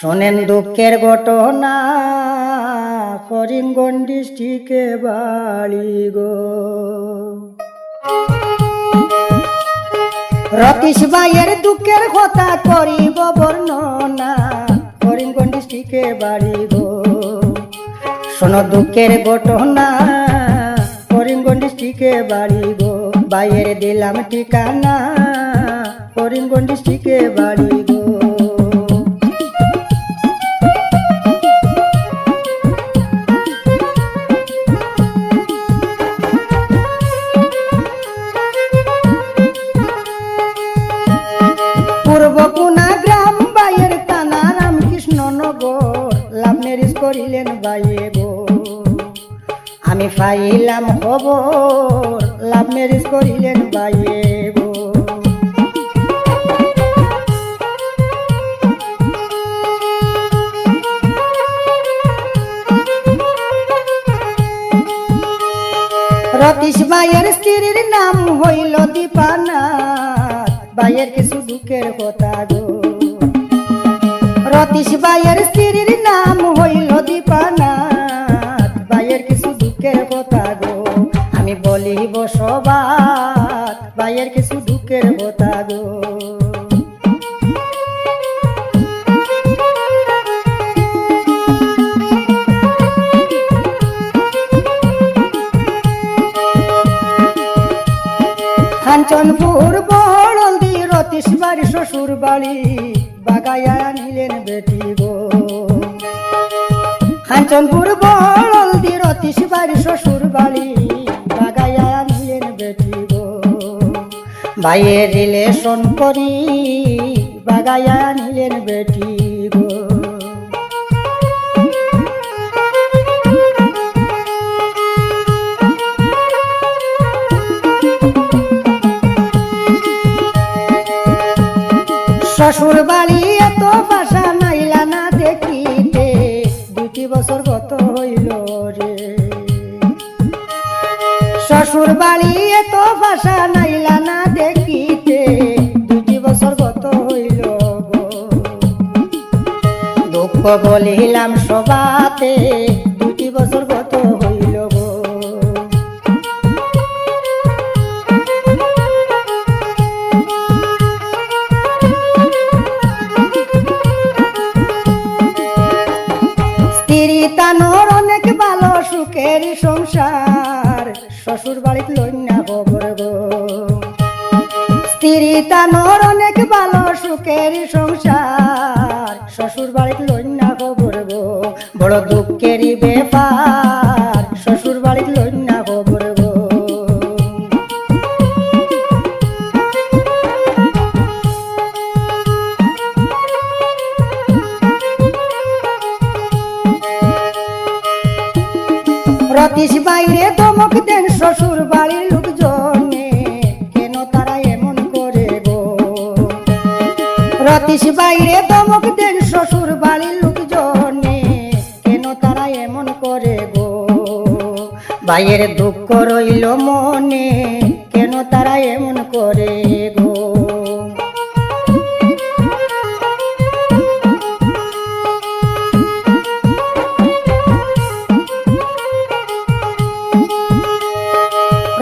শোনেন দুঃখের ঘটনা করিমগঞ্জ ডিস্ট্রিক্টে বাড়ি গো। রতীশ ভাইয়ের দুঃখের কথা করিব বর্ণনা, করিমগঞ্জ ডিস্ট্রিক্টে বাড়ি গো। শোনো দুঃখের ঘটনা করিমগঞ্জ ডিস্ট্রিক্টে বাড়ি গো। ভাইয়ের দিলাম ঠিকানা করিমগঞ্জ ডিস্ট্রিক্টে বাড়ি গো। পূর্বকুনা গ্রাম ভাইয়ের থানা রামকৃষ্ণনগর, লাভ ম্যারেজ করিলেন ভাইয়ে গো। আমি পাইলাম খবর লাভ ম্যারেজ করিলেন ভাইয়ে গো। রতীশ ভাইয়ের স্ত্রীর নাম হইল দীপানাথ, ভাইয়ের কিছু দুঃখের কথা গো। রতীশ ভাইয়ের স্ত্রীর নাম হইল দীপানাথ, ভাইয়ের কিছু দুঃখের কথা গো। আমি বলিব সবাত ভাইয়ের কিছু দুঃখের কথা গো। কাঞ্চনপুর বড়লদি রতীশ বাড়ি শ্বশুর বাড়ি, বাগাইয়া নিলেন বেটি গো। কাঞ্চনপুর বড়লদি রতীশ বাড়ি শ্বশুর বাড়ি, বাগাইয়া নিলেন বেটি গো। ভাইয়ের রিলেশন করি বাগাইয়া নিলেন বেটি গো। শ্বশুর বাড়ি এত ভাষা নাইলা না দেখিতে, 2 বছর গত হইল রে। শ্বশুর বাড়ি এত ভাষা নাইলা না দেখিতে, 2 বছর গত হইল গো। দুঃখ বলিলাম সবাতে, 2 বছর গত হইল গো। তানোর অনেক ভালো সুখের সংসার, শ্বশুর বাড়িত লইনা খবর গো। স্ত্রী তানোর অনেক ভালো সুখের সংসার, শ্বশুর বাড়িত লইনা খবর গো। বড় দুঃখেরই ব্যাপার, শ্বশুর বাড়িত লইনা খবর গো। রতীশ বাইরে ধমক দেন শ্বশুর বাড়ির লোকজনে, কেন তারা এমন করে গো। রতীশ বাইরে ধমক দেন শ্বশুর বাড়ির লোকজনে, কেন তারা এমন করে গো। ভাইয়ের দুঃখ রইল মনে, কেন তারা এমন করে গো।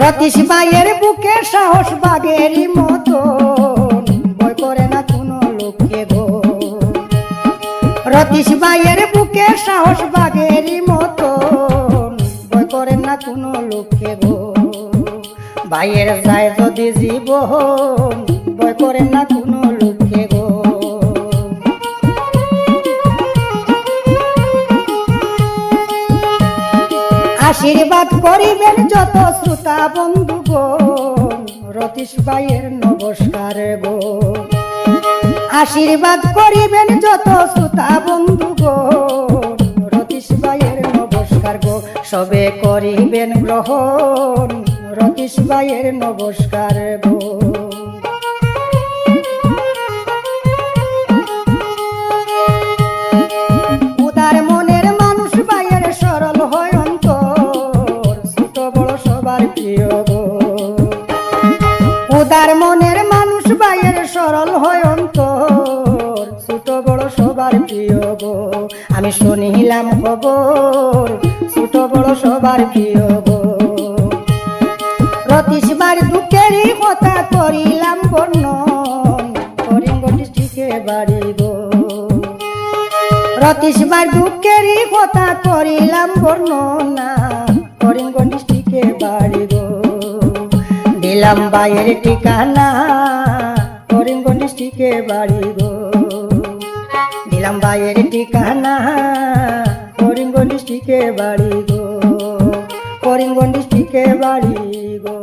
রতীশ ভাইয়ের বুকে সাহস বাঘেরই মতন, ভয় করে না কোনো লোককে গো। রতীশ ভাইয়ের বুকে সাহস বাঘেরই মতন, ভয় করে না কোনো লোককে গো। ভাইয়ের যায় যদি জীবন, ভয় করে না কোনো লোককে গো। আশীর্বাদ করিবেন যত শ্রোতা বন্ধুগণ, রতীশ ভাইয়ের নমস্কার গো। আশীর্বাদ করিবেন যত শ্রোতা বন্ধুগণ, রতীশ ভাইয়ের নমস্কার গো। সবে করিবেন গ্রহণ, রতীশ ভাইয়ের নমস্কার গো। উদার মনের মানুষ ভাইয়ের সরল হয় অন্তর, ছোট বড় সবার প্রিয় গো। উদার মনের মানুষ ভাইয়ের সরল হয় অন্তর, ছোট বড় বড় সবার প্রিয় গো। আমি শুনিলাম খবর ছোট বড় সবার প্রিয় গো। রতিশবার দুঃখেরই কথা করিলাম বর্ণন, করিমগঞ্জ ডিস্ট্রিক্টে বাড়ি গো। রতিশবার দুঃখেরই কথা করিলাম বর্ণনা, করিমগঞ্জ ডিস্ট্রিক্টে বাড়ি গো। দিলাম বাইয়ের ঠিকানা, করিমগঞ্জ ডিস্ট্রিক্টে বাড়ি গো। দিলাম বাইয়ের ঠিকানা, করিমগঞ্জ ডিস্ট্রিক্টে বাড়ি গো। করিমগঞ্জ ডিস্ট্রিক্টে বাড়ি গো।